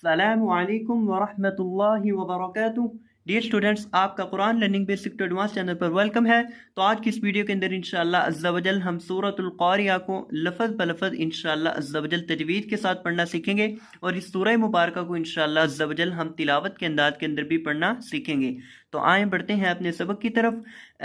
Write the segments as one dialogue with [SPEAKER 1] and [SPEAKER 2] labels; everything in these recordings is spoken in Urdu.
[SPEAKER 1] السلام علیکم ورحمۃ اللہ وبرکاتہ۔ ڈیئر اسٹوڈنٹس، آپ کا Quran learning basic to advance channel پر ویلکم ہے۔ تو آج کی اس ویڈیو کے اندر انشاءاللہ عز و جل ہم سورۃ القاریہ کو لفظ بلفظ انشاءاللہ عز و جل تجوید کے ساتھ پڑھنا سیکھیں گے، اور اس سورہ مبارکہ کو انشاءاللہ عز و جل ہم تلاوت کے انداز کے اندر بھی پڑھنا سیکھیں گے۔ تو آئیں بڑھتے ہیں اپنے سبق کی طرف۔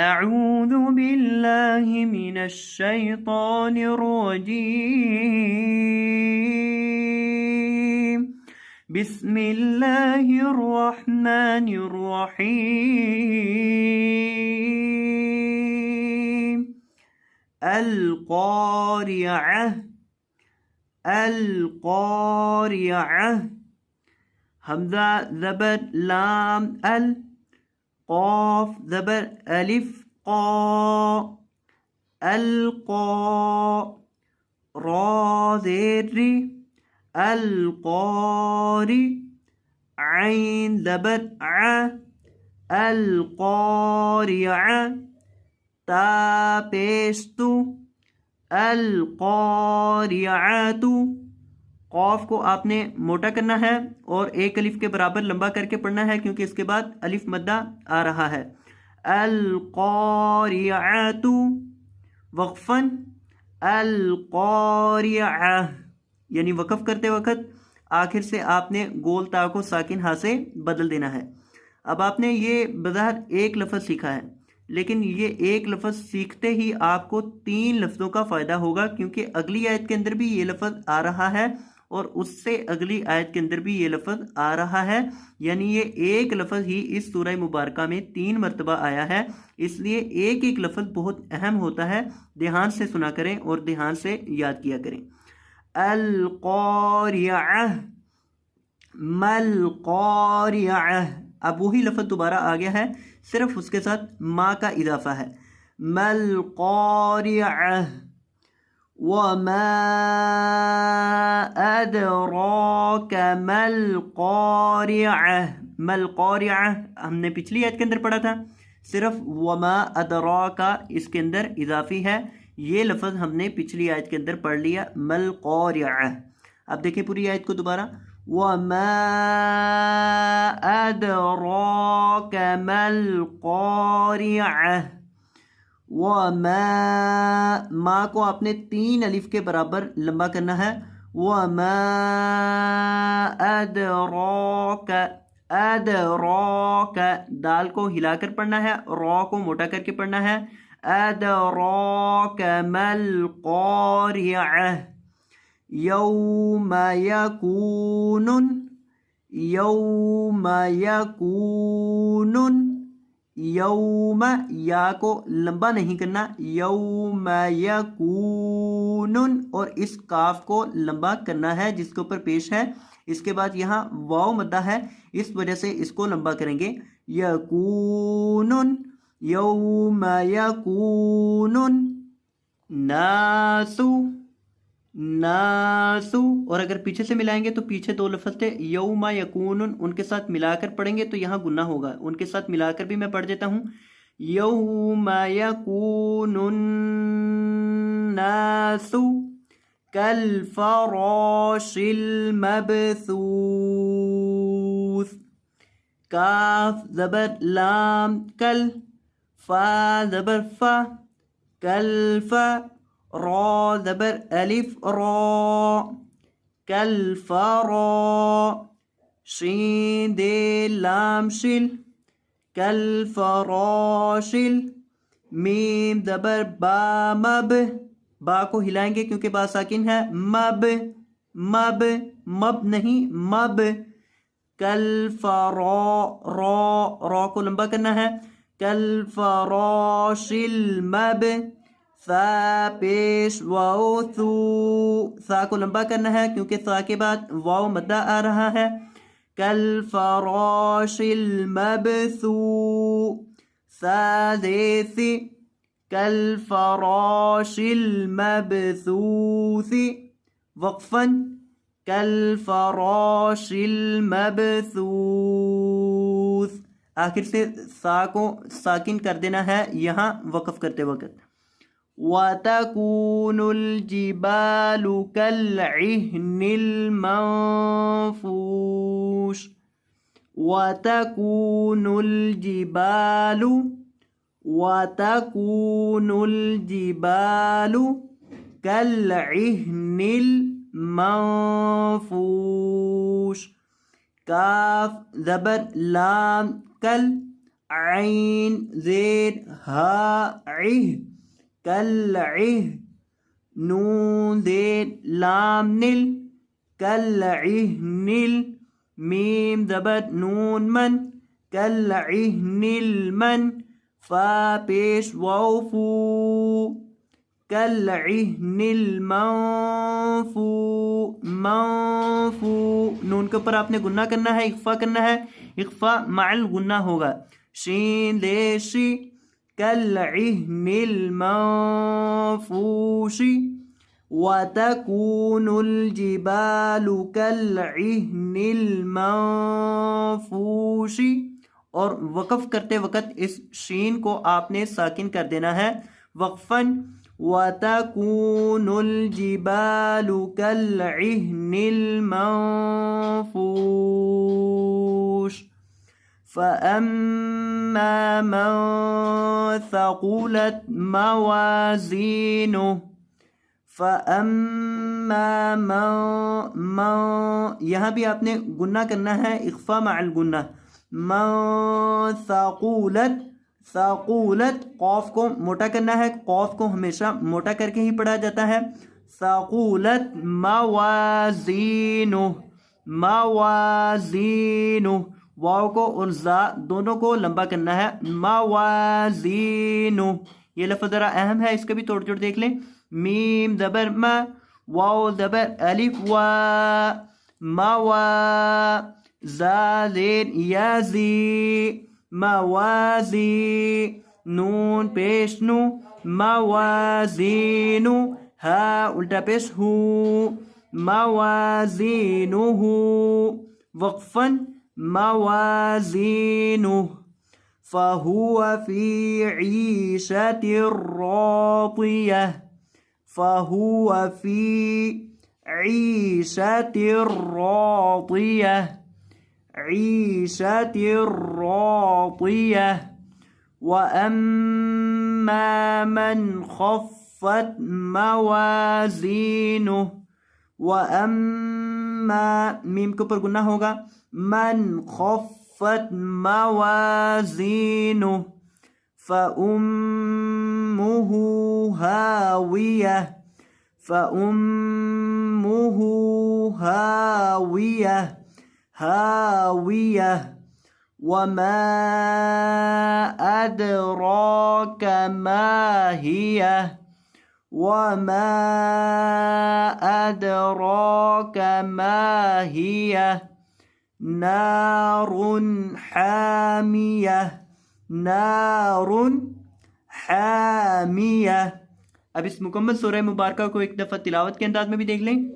[SPEAKER 1] اعوذ باللہ من الشیطان الرجیم، بسم اللہ الرحمن الرحیم۔ القاریعہ، القاریعہ، حمزہ زبر لام ال، قاف زبر الف قا، القا، را زیر ری، القاری، عین زبر ع، القاریعہ، تا پیشتو، القاریعۃ۔ قاف کو آپ نے موٹا کرنا ہے اور ایک الف کے برابر لمبا کر کے پڑھنا ہے، کیونکہ اس کے بعد الف مدہ آ رہا ہے۔ القاریعۃ، وقفاً القاریعہ، یعنی وقف کرتے وقت آخر سے آپ نے گول تا کو ساکن ہا سے بدل دینا ہے۔ اب آپ نے یہ بظاہر ایک لفظ سیکھا ہے، لیکن یہ ایک لفظ سیکھتے ہی آپ کو 3 لفظوں کا فائدہ ہوگا، کیونکہ اگلی آیت کے اندر بھی یہ لفظ آ رہا ہے اور اس سے اگلی آیت کے اندر بھی یہ لفظ آ رہا ہے، یعنی یہ ایک لفظ ہی اس سورہ مبارکہ میں 3 مرتبہ آیا ہے۔ اس لیے ایک ایک لفظ بہت اہم ہوتا ہے، دھیان سے سنا کریں اور دھیان سے یاد کیا کریں۔ القاریعہ، ملقاریعہ، اب وہی لفظ دوبارہ آ گیا ہے، صرف اس کے ساتھ ما کا اضافہ ہے۔ ملقاریعہ، وما ادراک ملقاریعہ، ملقاریعہ ہم نے پچھلی آیت کے اندر پڑھا تھا، صرف وما ادراک اس کے اندر اضافی ہے، یہ لفظ ہم نے پچھلی آیت کے اندر پڑھ لیا ملقاریعہ۔ اب دیکھیں پوری آیت کو دوبارہ، وما ادراک ملقاریعہ، وما، ما کو آپ نے 3 الف کے برابر لمبا کرنا ہے۔ وما ادراک، ادراک، دال کو ہلا کر پڑھنا ہے، را کو موٹا کر کے پڑھنا ہے۔ ادراک ملقاریعہ، یوم یکون، یوم یکون، یوم، یا کو لمبا نہیں کرنا، یوم یکون، اور اس کاف کو لمبا کرنا ہے جس کے اوپر پیش ہے، اس کے بعد یہاں واو مدہ ہے، اس وجہ سے اس کو لمبا کریں گے، یکون، یوم یکون ناسو، ناسو، اور اگر پیچھے سے ملائیں گے تو پیچھے 2 لفظ تھے یوم یکون، ان کے ساتھ ملا کر پڑھیں گے تو یہاں گناہ ہوگا، ان کے ساتھ ملا کر بھی میں پڑھ دیتا ہوں، یوم یکون الناس کالفراش المبثوث، کاف زبر لام کل، فا زبر فا، کلفا، را زبر الف را، کلفرا، شین دے لام شل، کلفراشل، میم زبر با مب، با کو ہلائیں گے کیونکہ با ساکن ہے، مب، مب، مب نہیں مب، کلفرا، را، را کو لمبا کرنا ہے، کلفراش المب، ثا پیش واو ثو، ثا کو لمبا کرنا ہے کیونکہ ثا کے بعد واو مدہ آ رہا ہے، کالفراش المبثوث، ثا دیسی، کالفراش المبثوث، وقفاً کالفراش المبثوث، آخر سے سا کو ساکن کر دینا ہے یہاں وقف کرتے وقت۔ وَتَكُونُ الْجِبَالُ كَالْعِهْنِ الْمَنْفُوشِ وتكون الجبال كالعهن المنفوش. کاف زبر لام کل عین زید ہا عہ کالعہ نون زید لام نل کالعہن میم زبر نون من کالعہن المن فا پیش واو فو کالعہن المنفو منفو. نون کے اوپر آپ نے گنہ کرنا ہے، اخفا کرنا ہے، اخفا مع الگنہ ہوگا. شین لیشی کالعہن المنفوش. وَتَكُونُ الْجِبَالُ كَالْعِهْنِ الْمَنفُوشِ. اور وقف کرتے وقت اس شین کو آپ نے ساکن کر دینا ہے وقفاً. وَتَكُونُ الْجِبَالُ كَالْعِهْنِ الْمَنفُوشِ. فَأَمَّا مَنْ ثَقُلَتْ مَوَازِينُهُ. فَأَمَّا مَنْ یہاں بھی آپ نے گنہ کرنا ہے، اخفا مع الگنہ. مَنْ ثَقُلَتْ ثَقُلَتْ قوف کو موٹا کرنا ہے، قوف کو ہمیشہ موٹا کر کے ہی پڑھا جاتا ہے. ثَقُلَتْ مَوَازِينُهُ موازینُهُ. واو کو اور زا دونوں کو لمبا کرنا ہے. موازینُهُ یہ لفظ ذرا اہم ہے، اس کا بھی توڑ جوڑ دیکھ لیں. میم زبر ما واو زبر الف وا موا زا زین یا زی موازی نون پیش نو موازینو ہا الٹا پیش ہو موازینوہ وقفاً موازینوہ. فَهُوَ فِي عِيشَةٍ رَاضِيَةٍ. فَهُوَ فِي عِيشَةٍ رَاضِيَةٍ عِيشَةٍ رَاضِيَةٍ. وَأَمَّا مَنْ خَفَّتْ مَوَازِينُهُ. وَأَمَّا میم کے اوپر گنہ ہوگا. من خفت موازینُهُ فَأُمُّهُ هَاوِيَةٌ. فَأُمُّهُ هَاوِيَةٌ هَاوِيَةٌ. وَمَا أَدْرَاكَ مَا هِيَ. وَمَا أَدْرَاكَ مَا هِيَ. نَارٌ حَامِيَةٌ. نَارٌ حَامِيَةٌ. اب اس مکمل سورہ مبارکہ کو ایک دفعہ تلاوت کے انداز میں بھی دیکھ لیں.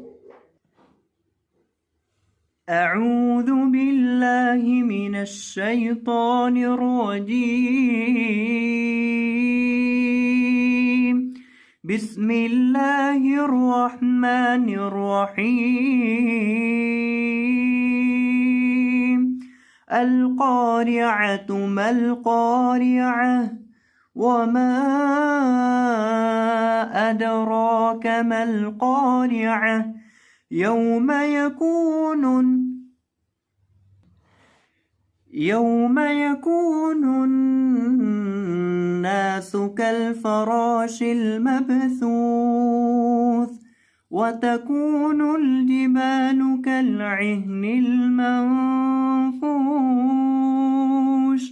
[SPEAKER 1] اعوذ باللہ من الشیطان الرجیم. بسم اللہ الرحمن الرحیم. القارعة ما القارعة. وما أدراك ما القارعة. يوم يكون الناس كالفراش المبثوث. وتكون الجبال كالعهن المنفوش.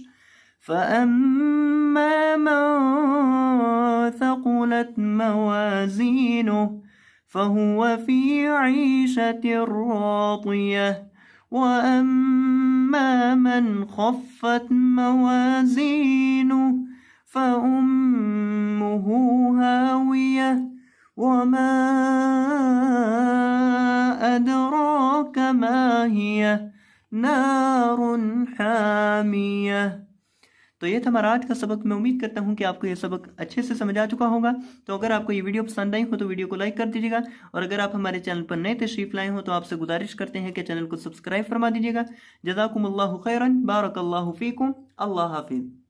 [SPEAKER 1] فأما من ثقلت موازينه فهو في عيشة راضية. وأما من خفت موازينه فأمه هاوية. وما أدراك ما هي. نار حامية. تو یہ تھا ہمارا آج کا سبق. میں امید کرتا ہوں کہ آپ کو یہ سبق اچھے سے سمجھ آ چکا ہوگا. تو اگر آپ کو یہ ویڈیو پسند آئی ہو تو ویڈیو کو لائک کر دیجیے گا, اور اگر آپ ہمارے چینل پر نئے تشریف لائے ہوں تو آپ سے گزارش کرتے ہیں کہ چینل کو سبسکرائب فرما دیجیے گا. جزاکم اللہ خیرا, بارک اللہ فیکم, اللہ حافظ.